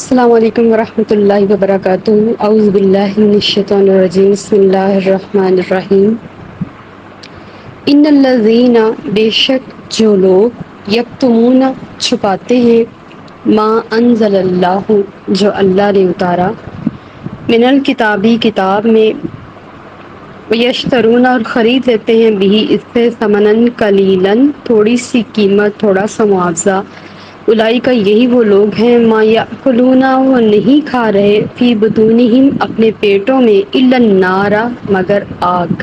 السلام علیکم ورحمۃ اللہ وبرکاتہ اعوذ باللہ من الشیطان الرجیم بسم اللہ الرحمن الرحیم ان الذین بے شک جو لوگ یکتمون چھپاتے ہیں ما انزل اللہ جو اللہ نے اتارا من الکتابی کتاب میں یشترون اور خرید لیتے ہیں بھی اس سے ثمنن قلیلن تھوڑی سی قیمت تھوڑا سا معاوضہ اولئک یہی وہ لوگ ہیں ما یأکلون وہ نہیں کھا رہے فی بطونہم اپنے پیٹوں میں الا النار مگر آگ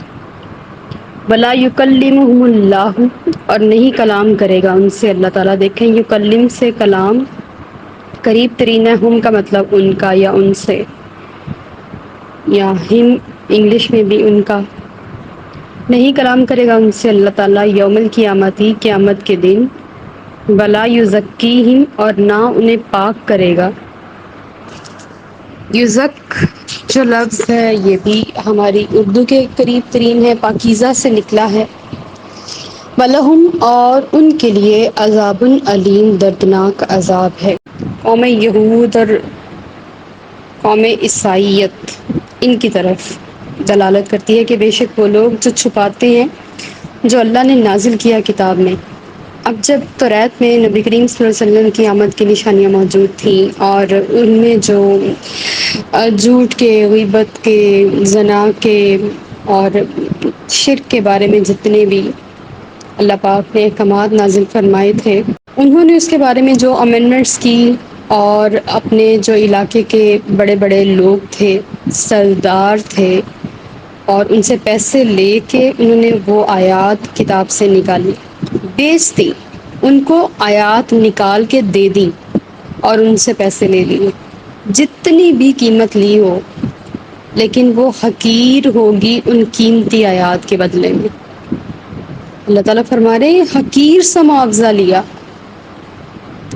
ولا یکلمہم اللہ اور نہیں کلام کرے گا ان سے اللہ تعالیٰ. دیکھیں یکلم سے کلام قریب ترین ہے، ہم کا مطلب ان کا یا ان سے، یا ہم انگلش میں بھی ان کا. نہیں کلام کرے گا ان سے اللہ تعالیٰ یوم القیامتی قیامت کے دن. ولا یزکیہم اور نہ انہیں پاک کرے گا. یزک جو لفظ ہے یہ بھی ہماری اردو کے قریب ترین ہے، پاکیزہ سے نکلا ہے. وَلَهُمْ اور ان کے لیے عذاب علیم دردناک عذاب ہے. قوم یہود اور قوم عیسائیت ان کی طرف دلالت کرتی ہے کہ بے شک وہ لوگ جو چھپاتے ہیں جو اللہ نے نازل کیا کتاب میں. اب جب توریت میں نبی کریم صلی اللہ علیہ وسلم کی آمد کی نشانیاں موجود تھیں اور ان میں جو جھوٹ کے، غیبت کے، زنا کے اور شرک کے بارے میں جتنے بھی اللہ پاک نے احکامات نازل فرمائے تھے، انہوں نے اس کے بارے میں جو امینڈمنٹس کی اور اپنے جو علاقے کے بڑے بڑے لوگ تھے، سردار تھے، اور ان سے پیسے لے کے انہوں نے وہ آیات کتاب سے نکالی، بیچ دی، ان کو آیات نکال کے دے دی اور ان سے پیسے لے لیے، جتنی بھی قیمت لی ہو، لیکن وہ حقیر ہوگی ان قیمتی آیات کے بدلے میں. اللہ تعالیٰ فرما رہے ہیں حقیر سا معاوضہ لیا،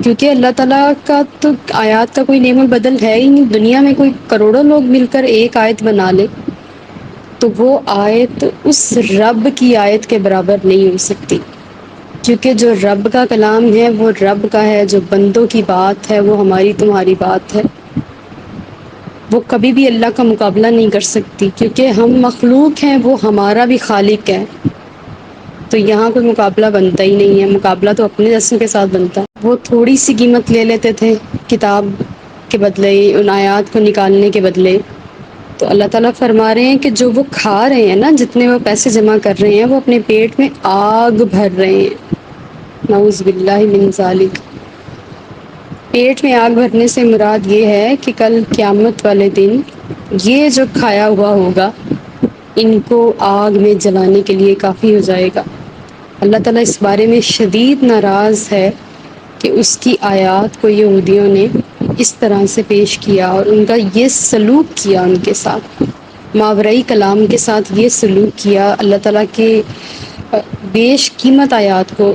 کیونکہ اللہ تعالیٰ کا تو آیات کا کوئی نعم البدل ہے ہی نہیں. دنیا میں کوئی کروڑوں لوگ مل کر ایک آیت بنا لے تو وہ آیت اس رب کی آیت کے برابر نہیں ہو سکتی، کیونکہ جو رب کا کلام ہے وہ رب کا ہے، جو بندوں کی بات ہے وہ ہماری تمہاری بات ہے. وہ کبھی بھی اللہ کا مقابلہ نہیں کر سکتی، کیونکہ ہم مخلوق ہیں، وہ ہمارا بھی خالق ہے. تو یہاں کوئی مقابلہ بنتا ہی نہیں ہے، مقابلہ تو اپنے جیسوں کے ساتھ بنتا ہے. وہ تھوڑی سی قیمت لے لیتے تھے کتاب کے بدلے، ان آیات کو نکالنے کے بدلے. تو اللہ تعالیٰ فرما رہے ہیں کہ جو وہ کھا رہے ہیں نا، جتنے وہ پیسے جمع کر رہے ہیں، وہ اپنے پیٹ میں آگ بھر رہے ہیں. نعوذ باللہ من ذالک. پیٹ میں آگ بھرنے سے مراد یہ ہے کہ کل قیامت والے دن یہ جو کھایا ہوا ہوگا ان کو آگ میں جلانے کے لیے کافی ہو جائے گا. اللہ تعالیٰ اس بارے میں شدید ناراض ہے کہ اس کی آیات کو یہودیوں نے اس طرح سے پیش کیا اور ان کا یہ سلوک کیا، ان کے ساتھ ماورئی کلام کے ساتھ یہ سلوک کیا. اللہ تعالیٰ کے بیش قیمت آیات کو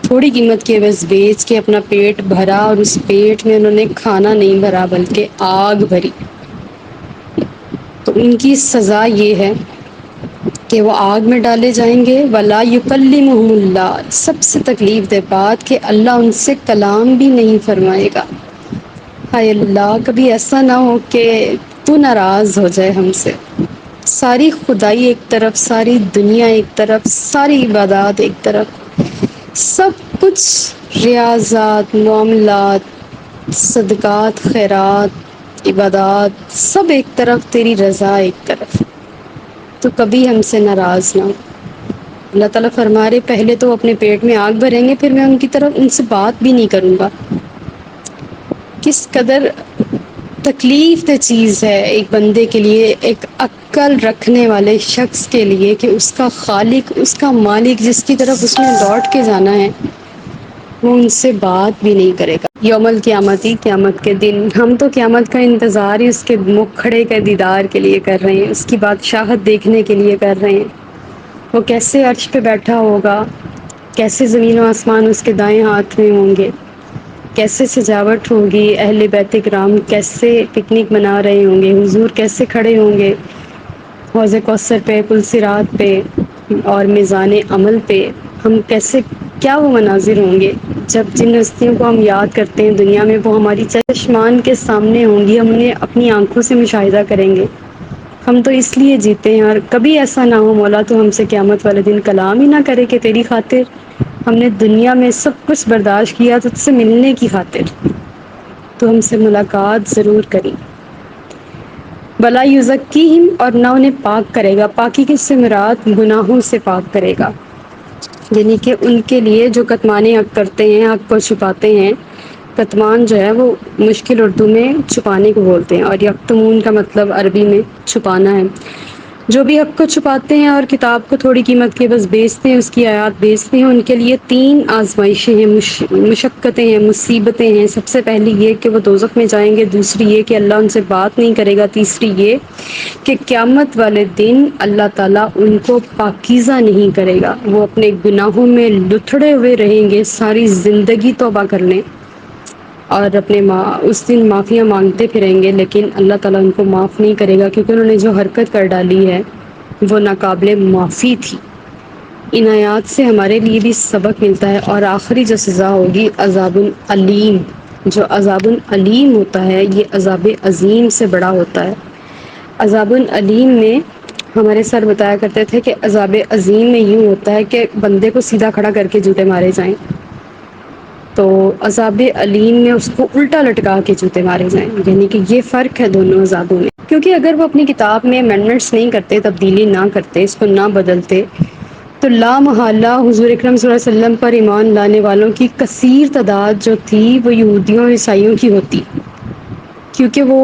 تھوڑی قیمت کے عوض بیچ کے اپنا پیٹ بھرا، اور اس پیٹ میں انہوں نے کھانا نہیں بھرا بلکہ آگ بھری. تو ان کی سزا یہ ہے کہ وہ آگ میں ڈالے جائیں گے. ولا یکلمہم اللہ، سب سے تکلیف دہ بات کہ اللہ ان سے کلام بھی نہیں فرمائے گا. ہائے اللہ، کبھی ایسا نہ ہو کہ تو ناراض ہو جائے ہم سے. ساری خدائی ایک طرف، ساری دنیا ایک طرف، ساری عبادات ایک طرف، سب کچھ ریاضات، معاملات، صدقات، خیرات، عبادات، سب ایک طرف، تیری رضا ایک طرف، تو کبھی ہم سے ناراض نہ ہو. اللہ تعالیٰ فرما رہے پہلے تو اپنے پیٹ میں آگ بھریں گے، پھر میں ان کی طرف ان سے بات بھی نہیں کروں گا. کس قدر تکلیف دہ چیز ہے ایک بندے کے لیے، ایک عقل رکھنے والے شخص کے لیے، کہ اس کا خالق، اس کا مالک جس کی طرف اس نے لوٹ کے جانا ہے، وہ ان سے بات بھی نہیں کرے گا. یوم القیامتی قیامت کے دن ہم تو قیامت کا انتظار ہی اس کے مکھڑے کے دیدار کے لیے کر رہے ہیں، اس کی بادشاہت دیکھنے کے لیے کر رہے ہیں. وہ کیسے عرش پہ بیٹھا ہوگا، کیسے زمین و آسمان اس کے دائیں ہاتھ میں ہوں گے، کیسے سجاوٹ ہوگی، اہل بیت کرام کیسے پکنک منا رہے ہوں گے، حضور کیسے کھڑے ہوں گے حوض کوثر پہ، پل صراط پہ اور میزان عمل پہ. ہم کیسے کیا وہ مناظر ہوں گے جب جن ہستیوں کو ہم یاد کرتے ہیں دنیا میں وہ ہماری چشمان کے سامنے ہوں گی، ہم انہیں اپنی آنکھوں سے مشاہدہ کریں گے۔ ہم تو اس لیے جیتے ہیں، اور کبھی ایسا نہ ہو مولا تو ہم سے قیامت والے دن کلام ہی نہ کرے کہ تیری خاطر ہم نے دنیا میں سب کچھ برداشت کیا تجھ سے ملنے کی خاطر تو ہم سے ملاقات ضرور کری۔ ولا یزکیہم، اور نہ انہیں پاک کرے گا۔ پاکی کس سے مراد گناہوں سے پاک کرے گا، یعنی کہ ان کے لیے جو کتمان حق کرتے ہیں، حق کو چھپاتے ہیں۔ کتمان جو ہے وہ مشکل اردو میں چھپانے کو بولتے ہیں، اور یکتمون کا مطلب عربی میں چھپانا ہے۔ جو بھی حق کو چھپاتے ہیں اور کتاب کو تھوڑی قیمت کے بس بیچتے ہیں، اس کی آیات بیچتے ہیں، ان کے لیے تین آزمائشیں ہیں، مشقتیں ہیں، مصیبتیں ہیں۔ سب سے پہلی یہ کہ وہ دوزخ میں جائیں گے، دوسری یہ کہ اللہ ان سے بات نہیں کرے گا، تیسری یہ کہ قیامت والے دن اللہ تعالیٰ ان کو پاکیزہ نہیں کرے گا، وہ اپنے گناہوں میں لتھڑے ہوئے رہیں گے ساری زندگی توبہ کر لیں اور اپنے اس دن معافیاں مانگتے پھریں گے، لیکن اللہ تعالیٰ ان کو معاف نہیں کرے گا، کیونکہ انہوں نے جو حرکت کر ڈالی ہے وہ ناقابل معافی تھی۔ ان آیات سے ہمارے لیے بھی سبق ملتا ہے۔ اور آخری جو سزا ہوگی عذاب العلیم، جو عذاب العلیم ہوتا ہے یہ عذاب عظیم سے بڑا ہوتا ہے۔ عذاب العلیم میں ہمارے سر بتایا کرتے تھے کہ عذاب عظیم میں یوں ہوتا ہے کہ بندے کو سیدھا کھڑا کر کے جوتے مارے جائیں، تو عذاب علیم میں اس کو الٹا لٹکا کے جوتے مارے جائیں، یعنی کہ یہ فرق ہے دونوں عذابوں میں۔ کیونکہ اگر وہ اپنی کتاب میں امینڈمنٹس نہیں کرتے، تبدیلی نہ کرتے، اس کو نہ بدلتے، تو لا محالہ حضور اکرم صلی اللہ علیہ وسلم پر ایمان لانے والوں کی کثیر تعداد جو تھی وہ یہودیوں اور عیسائیوں کی ہوتی، کیونکہ وہ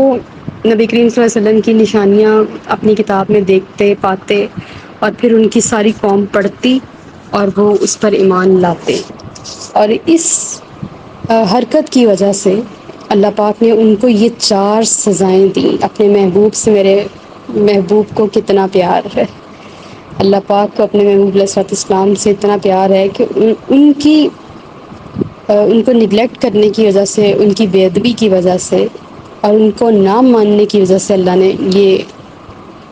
نبی کریم صلی اللہ علیہ وسلم کی نشانیاں اپنی کتاب میں دیکھتے پاتے، اور پھر ان کی ساری قوم پڑھتی اور وہ اس پر ایمان لاتے۔ اور اس حرکت کی وجہ سے اللہ پاک نے ان کو یہ چار سزائیں دیں۔ اپنے محبوب سے، میرے محبوب کو کتنا پیار ہے، اللہ پاک کو اپنے محبوب علیہ الصلوۃ والسلام سے اتنا پیار ہے کہ ان کو نگلیکٹ کرنے کی وجہ سے، ان کی بے ادبی کی وجہ سے اور ان کو نہ ماننے کی وجہ سے اللہ نے یہ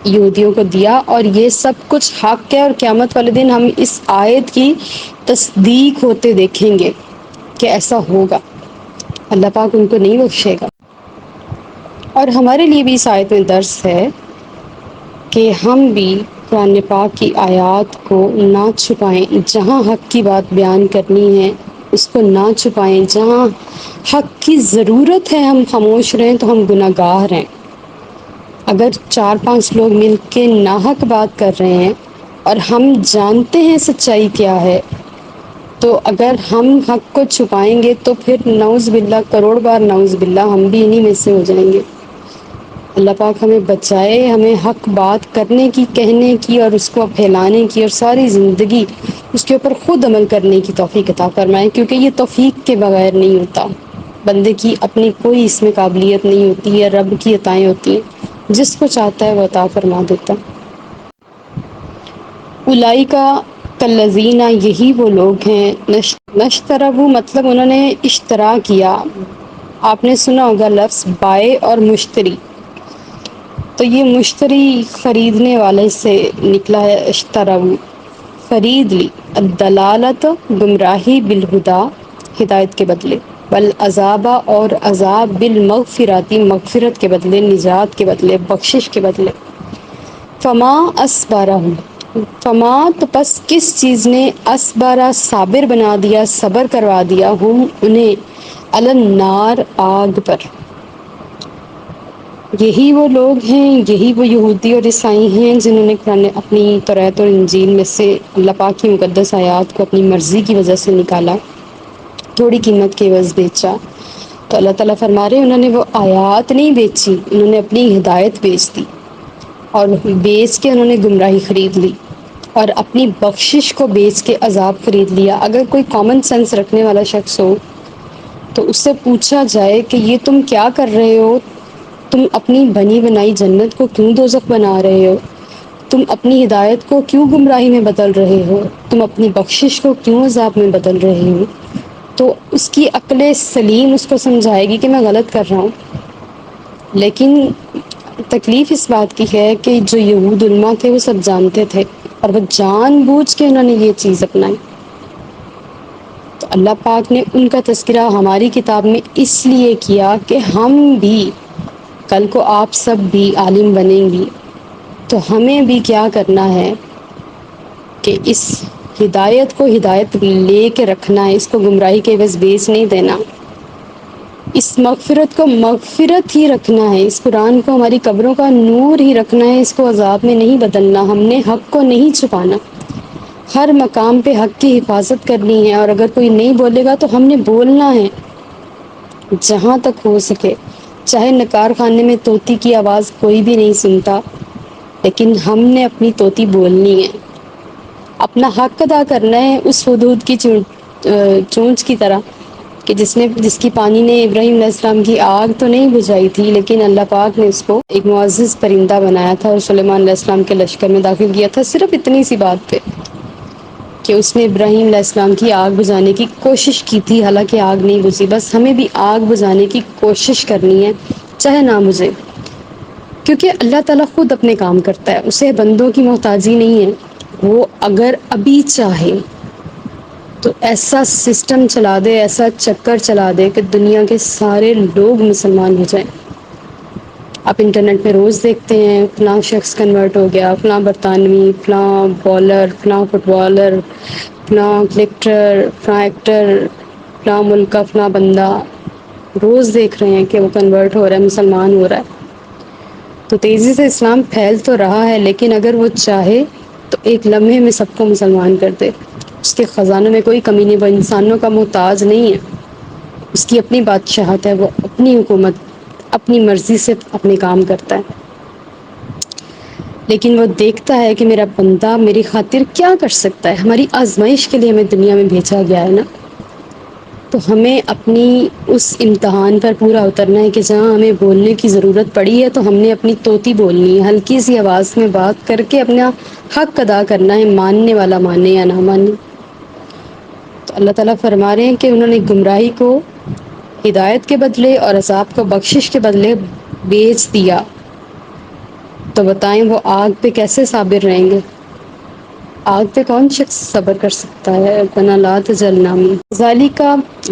یہودیوں کو دیا، اور یہ سب کچھ حق ہے۔ اور قیامت والے دن ہم اس آیت کی تصدیق ہوتے دیکھیں گے کہ ایسا ہوگا، اللہ پاک ان کو نہیں بخشے گا۔ اور ہمارے لیے بھی اس آیت میں درس ہے کہ ہم بھی قرآن پاک کی آیات کو نہ چھپائیں، جہاں حق کی بات بیان کرنی ہے اس کو نہ چھپائیں، جہاں حق کی ضرورت ہے ہم خاموش رہیں تو ہم گناہ گار ہیں۔ اگر 4-5 لوگ مل کے ناحق بات کر رہے ہیں اور ہم جانتے ہیں سچائی کیا ہے، تو اگر ہم حق کو چھپائیں گے تو پھر نعوذ باللہ، کروڑ بار نعوذ باللہ، ہم بھی انہی میں سے ہو جائیں گے۔ اللہ پاک ہمیں بچائے، ہمیں حق بات کرنے کی، کہنے کی اور اس کو پھیلانے کی، اور ساری زندگی اس کے اوپر خود عمل کرنے کی توفیق عطا فرمائے، کیونکہ یہ توفیق کے بغیر نہیں ہوتا، بندے کی اپنی کوئی اس میں قابلیت نہیں ہوتی ہے، رب کی عطائیں ہوتی ہیں، جس کو چاہتا ہے وہ عطا فرما دیتا۔ اولئک کالذین، یہی وہ لوگ ہیں، نشتروا مطلب انہوں نے اشترا کیا۔ آپ نے سنا ہوگا لفظ بائے اور مشتری، تو یہ مشتری خریدنے والے سے نکلا ہے، اشتروا خرید لی۔ الدلالت گمراہی، بالہدا ہدایت کے بدلے، والعذاب اور عذاب، بالمغفرات مغفرت کے بدلے، نجات کے بدلے، بخشش کے بدلے۔ فما اسبرہم، فما تو پس کس چیز نے، اسبرا صابر بنا دیا، صبر کروا دیا، ہم انہیں، علی النار آگ پر۔ یہی وہ لوگ ہیں، یہی وہ یہودی اور عیسائی ہیں جنہوں نے قرآن اپنی توریت اور انجیل میں سے اللہ پاک کی مقدس آیات کو اپنی مرضی کی وجہ سے نکالا، تھوڑی قیمت کے عوض بیچا۔ تو اللہ تعالیٰ فرما رہے ہیں انہوں نے وہ آیات نہیں بیچی، انہوں نے اپنی ہدایت بیچ دی، اور بیچ کے انہوں نے گمراہی خرید لی، اور اپنی بخشش کو بیچ کے عذاب خرید لیا۔ اگر کوئی کامن سینس رکھنے والا شخص ہو تو اس سے پوچھا جائے کہ یہ تم کیا کر رہے ہو، تم اپنی بنی بنائی جنت کو کیوں دوزخ بنا رہے ہو، تم اپنی ہدایت کو کیوں گمراہی میں بدل رہے ہو، تم اپنی بخشش کو کیوں عذاب میں بدل رہے ہو، تو اس کی عقل سلیم اس کو سمجھائے گی کہ میں غلط کر رہا ہوں۔ لیکن تکلیف اس بات کی ہے کہ جو یہود علماء تھے وہ سب جانتے تھے، اور وہ جان بوجھ کے انہوں نے یہ چیز اپنائی۔ اللہ پاک نے ان کا تذکرہ ہماری کتاب میں اس لیے کیا کہ ہم بھی کل کو آپ سب بھی عالم بنیں گی، تو ہمیں بھی کیا کرنا ہے کہ اس ہدایت کو ہدایت لے کے رکھنا ہے، اس کو گمراہی کے بس بیچ نہیں دینا، اس مغفرت کو مغفرت ہی رکھنا ہے، اس قرآن کو ہماری قبروں کا نور ہی رکھنا ہے، اس کو عذاب میں نہیں بدلنا، ہم نے حق کو نہیں چھپانا، ہر مقام پہ حق کی حفاظت کرنی ہے، اور اگر کوئی نہیں بولے گا تو ہم نے بولنا ہے جہاں تک ہو سکے، چاہے نکار خانے میں طوطی کی آواز کوئی بھی نہیں سنتا، لیکن ہم نے اپنی طوطی بولنی ہے، اپنا حق ادا کرنا ہے، اس حدود کی چونچ کی طرح کہ جس کی پانی نے ابراہیم علیہ السلام کی آگ تو نہیں بجھائی تھی، لیکن اللہ پاک نے اس کو ایک معزز پرندہ بنایا تھا اور سلیمان علیہ السلام کے لشکر میں داخل کیا تھا، صرف اتنی سی بات پہ کہ اس نے ابراہیم علیہ السلام کی آگ بجھانے کی کوشش کی تھی، حالانکہ آگ نہیں بجھی۔ بس ہمیں بھی آگ بجھانے کی کوشش کرنی ہے، چاہے نہ بجھے، کیونکہ اللہ تعالیٰ خود اپنے کام کرتا ہے، اسے بندوں کی محتاجی نہیں ہے، وہ اگر ابھی چاہے تو ایسا سسٹم چلا دے، ایسا چکر چلا دے کہ دنیا کے سارے لوگ مسلمان ہو جائیں۔ آپ انٹرنیٹ پہ روز دیکھتے ہیں فلاں شخص کنورٹ ہو گیا، فلاں برطانوی، فلاں بالر، فلاں فٹ بالر، فلاں کرکٹر، فلاں ایکٹر، فلاں ملک کا فلاں بندہ، روز دیکھ رہے ہیں کہ وہ کنورٹ ہو رہا ہے، مسلمان ہو رہا ہے۔ تو تیزی سے اسلام پھیل تو رہا ہے، لیکن اگر وہ چاہے تو ایک لمحے میں سب کو مسلمان کر دے، اس کے خزانوں میں کوئی کمی نہیں، وہ انسانوں کا محتاج نہیں ہے، اس کی اپنی بادشاہت ہے، وہ اپنی حکومت اپنی مرضی سے اپنے کام کرتا ہے، لیکن وہ دیکھتا ہے کہ میرا بندہ میری خاطر کیا کر سکتا ہے، ہماری آزمائش کے لیے ہمیں دنیا میں بھیجا گیا ہے نا، تو ہمیں اپنی اس امتحان پر پورا اترنا ہے کہ جہاں ہمیں بولنے کی ضرورت پڑی ہے تو ہم نے اپنی طوطی بولنی ہے، ہلکی سی آواز میں بات کر کے اپنا حق ادا کرنا ہے، ماننے والا مانے یا نہ مانے۔ تو اللہ تعالیٰ فرما رہے ہیں کہ انہوں نے گمراہی کو ہدایت کے بدلے اور عذاب کو بخشش کے بدلے بیچ دیا، تو بتائیں وہ آگ پہ کیسے صابر رہیں گے؟ آگ پہ کون شخص صبر کر سکتا ہے؟ ربنا لا تجعلنا ذالک،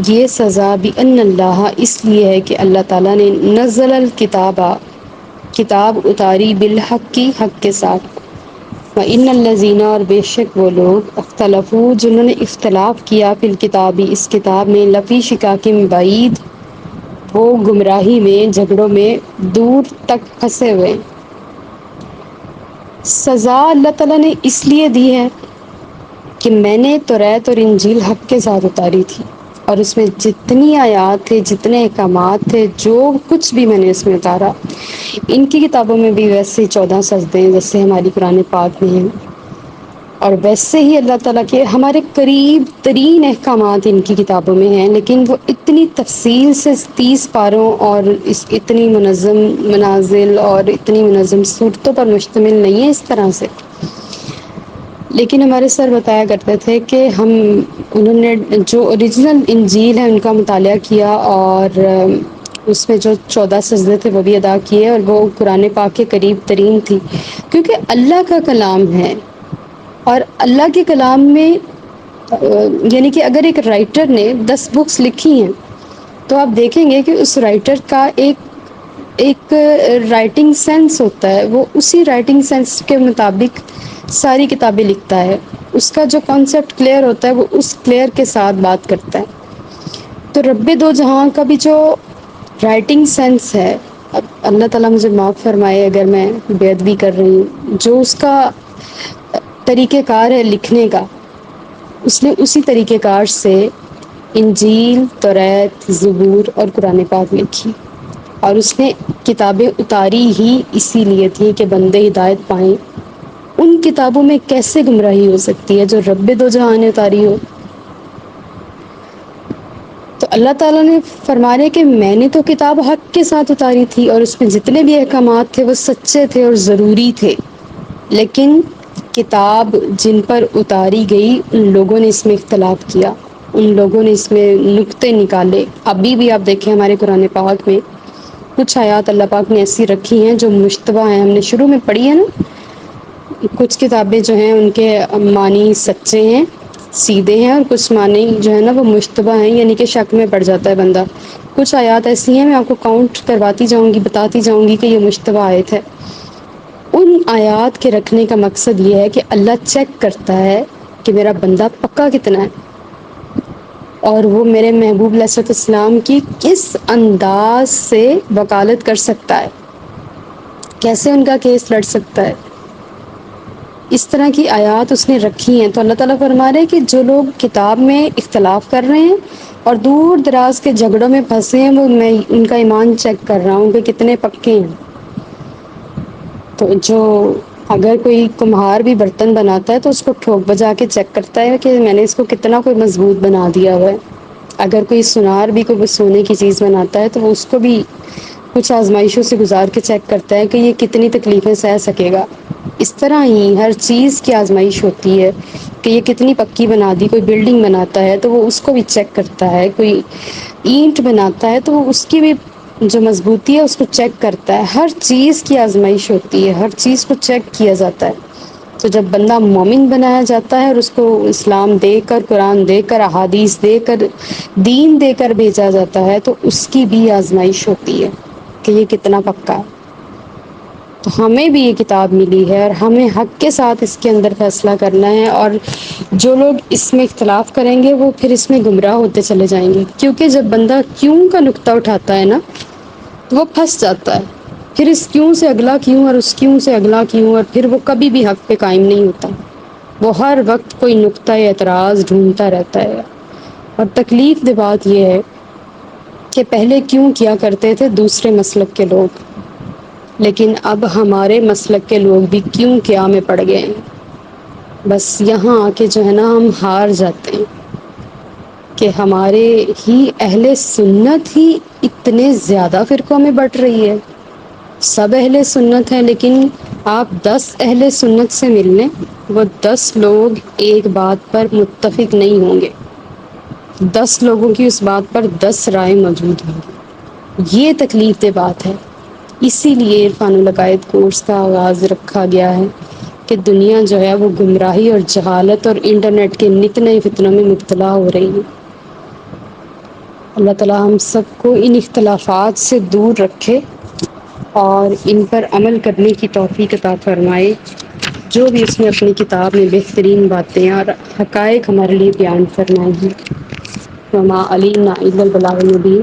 یہ سزا بان اللہ، اس لیے ہے کہ اللہ تعالیٰ نے نزل الکتاب، کتاب اتاری، بالحق کی حق کے ساتھ، وَإِنَّ الَّذِينَ، اور بے شک وہ لوگ، اختلفوا جنہوں نے اختلاف کیا، فی الکتاب، اس کتاب میں، لفی شقاق بعید، وہ گمراہی میں، جھگڑوں میں دور تک پھنسے ہوئے۔ سزا اللہ تعالیٰ نے اس لیے دی ہے کہ میں نے توریت اور انجیل حق کے ساتھ اتاری تھی، اور اس میں جتنی آیات تھے، جتنے احکامات تھے، جو کچھ بھی میں نے اس میں اتارا، ان کی کتابوں میں بھی ویسے 14 سجدے ہیں جیسے ہماری قرآن پاک میں ہیں، اور ویسے ہی اللہ تعالیٰ کے ہمارے قریب ترین احکامات ان کی کتابوں میں ہیں، لیکن وہ اتنی تفصیل سے 30 پاروں اور اتنی منظم منازل اور اتنی منظم صورتوں پر مشتمل نہیں ہے اس طرح سے۔ لیکن ہمارے سر بتایا کرتے تھے کہ انہوں نے جو اوریجنل انجیل ہے ان کا مطالعہ کیا، اور اس میں جو 14 سجدے تھے وہ بھی ادا کیے، اور وہ قرآن پاک کے قریب ترین تھی، کیونکہ اللہ کا کلام ہے، اور اللہ کے کلام میں یعنی کہ اگر ایک رائٹر نے 10 بکس لکھی ہیں تو آپ دیکھیں گے کہ اس رائٹر کا ایک رائٹنگ سینس ہوتا ہے، وہ اسی رائٹنگ سینس کے مطابق ساری کتابیں لکھتا ہے، اس کا جو کانسیپٹ کلیئر ہوتا ہے وہ اس کلیئر کے ساتھ بات کرتا ہے۔ تو رب دو جہاں کا بھی جو رائٹنگ سینس ہے، اب اللہ تعالیٰ مجھے معاف فرمائے اگر میں بے ادبی کر رہی ہوں، جو اس کا طریقہ کار ہے لکھنے کا، اس نے اسی طریقہ کار سے انجیل، توریت، زبور اور قرآن پاک لکھی، اور اس نے کتابیں اتاری ہی اسی لیے تھی کہ بندے ہدایت پائیں۔ ان کتابوں میں کیسے گمراہی ہو سکتی ہے جو رب دو جہاں نے اتاری ہو؟ تو اللہ تعالیٰ نے فرمایا کہ میں نے تو کتاب حق کے ساتھ اتاری تھی، اور اس میں جتنے بھی احکامات تھے وہ سچے تھے اور ضروری تھے، لیکن کتاب جن پر اتاری گئی ان لوگوں نے اس میں اختلاف کیا، ان لوگوں نے اس میں نکتے نکالے۔ ابھی بھی آپ دیکھیں ہمارے قرآن پاک میں کچھ آیات اللہ پاک نے ایسی رکھی ہیں جو مشتبہ ہیں، ہم نے شروع میں پڑھی ہے نا، کچھ کتابیں جو ہیں ان کے معنی سچے ہیں، سیدھے ہیں اور کچھ معنی جو ہے نا وہ مشتبہ ہیں، یعنی کہ شک میں پڑ جاتا ہے بندہ۔ کچھ آیات ایسی ہیں، میں آپ کو کاؤنٹ کرواتی جاؤں گی، بتاتی جاؤں گی کہ یہ مشتبہ آیت ہے۔ ان آیات کے رکھنے کا مقصد یہ ہے کہ اللہ چیک کرتا ہے کہ میرا بندہ پکا کتنا ہے، اور وہ میرے محبوب علیہ الصلوۃ والسلام کی کس انداز سے وکالت کر سکتا ہے، کیسے ان کا کیس لڑ سکتا ہے۔ اس طرح کی آیات اس نے رکھی ہیں۔ تو اللہ تعالیٰ فرما رہے ہیں کہ جو لوگ کتاب میں اختلاف کر رہے ہیں اور دور دراز کے جھگڑوں میں پھنسے ہیں، وہ میں ان کا ایمان چیک کر رہا ہوں کہ کتنے پکے ہیں۔ تو جو اگر کوئی کمہار بھی برتن بناتا ہے تو اس کو ٹھوک بجا کے چیک کرتا ہے کہ میں نے اس کو کتنا کوئی مضبوط بنا دیا ہوا ہے۔ اگر کوئی سونار بھی کوئی سونے کی چیز بناتا ہے تو وہ اس کو بھی کچھ آزمائشوں سے گزار کے چیک کرتا ہے کہ یہ کتنی تکلیفیں سہ سکے گا۔ اس طرح ہی ہر چیز کی آزمائش ہوتی ہے کہ یہ کتنی پکی بنا دی۔ کوئی بلڈنگ بناتا ہے تو وہ اس کو بھی چیک کرتا ہے، کوئی اینٹ بناتا ہے تو وہ اس کی بھی جو مضبوطی ہے اس کو چیک کرتا ہے۔ ہر چیز کی آزمائش ہوتی ہے، ہر چیز کو چیک کیا جاتا ہے۔ تو جب بندہ مومن بنایا جاتا ہے اور اس کو اسلام دے کر، قرآن دے کر، احادیث دے کر، دین دے کر بھیجا جاتا ہے تو اس کی بھی آزمائش ہوتی ہے کہ یہ کتنا پکا ہے۔ تو ہمیں بھی یہ کتاب ملی ہے اور ہمیں حق کے ساتھ اس کے اندر فیصلہ کرنا ہے، اور جو لوگ اس میں اختلاف کریں گے وہ پھر اس میں گمراہ ہوتے چلے جائیں گے، کیونکہ جب بندہ کیوں کا نقطہ اٹھاتا ہے نا تو وہ پھنس جاتا ہے۔ پھر اس کیوں سے اگلا کیوں اور اس کیوں سے اگلا کیوں، اور پھر وہ کبھی بھی حق پہ قائم نہیں ہوتا۔ وہ ہر وقت کوئی نقطہ اعتراض ڈھونڈتا رہتا ہے۔ اور تکلیف دہ بات یہ ہے کہ پہلے کیوں کیا کرتے تھے دوسرے مسلک کے لوگ، لیکن اب ہمارے مسلک کے لوگ بھی کیوں کیا میں پڑ گئے ہیں۔ بس یہاں آ کے جو ہے نا ہم ہار جاتے ہیں کہ ہمارے ہی اہل سنت ہی اتنے زیادہ فرقوں میں بٹ رہی ہے۔ سب اہل سنت ہیں لیکن آپ 10 اہل سنت سے مل لیں، وہ 10 لوگ ایک بات پر متفق نہیں ہوں گے۔ 10 لوگوں کی اس بات پر 10 رائے موجود ہوں گی۔ یہ تکلیف دہ بات ہے۔ اسی لیے عرفان العقائد کورس کا آغاز رکھا گیا ہے کہ دنیا جو ہے وہ گمراہی اور جہالت اور انٹرنیٹ کے نت نئے فتنوں میں مبتلا ہو رہی ہے۔ اللہ تعالیٰ ہم سب کو ان اختلافات سے دور رکھے اور ان پر عمل کرنے کی توفیق عطا فرمائے۔ جو بھی اس نے اپنی کتاب میں بہترین باتیں اور حقائق ہمارے لیے بیان فرمائے ہیں۔ وما علینا الا البلاغ المبین۔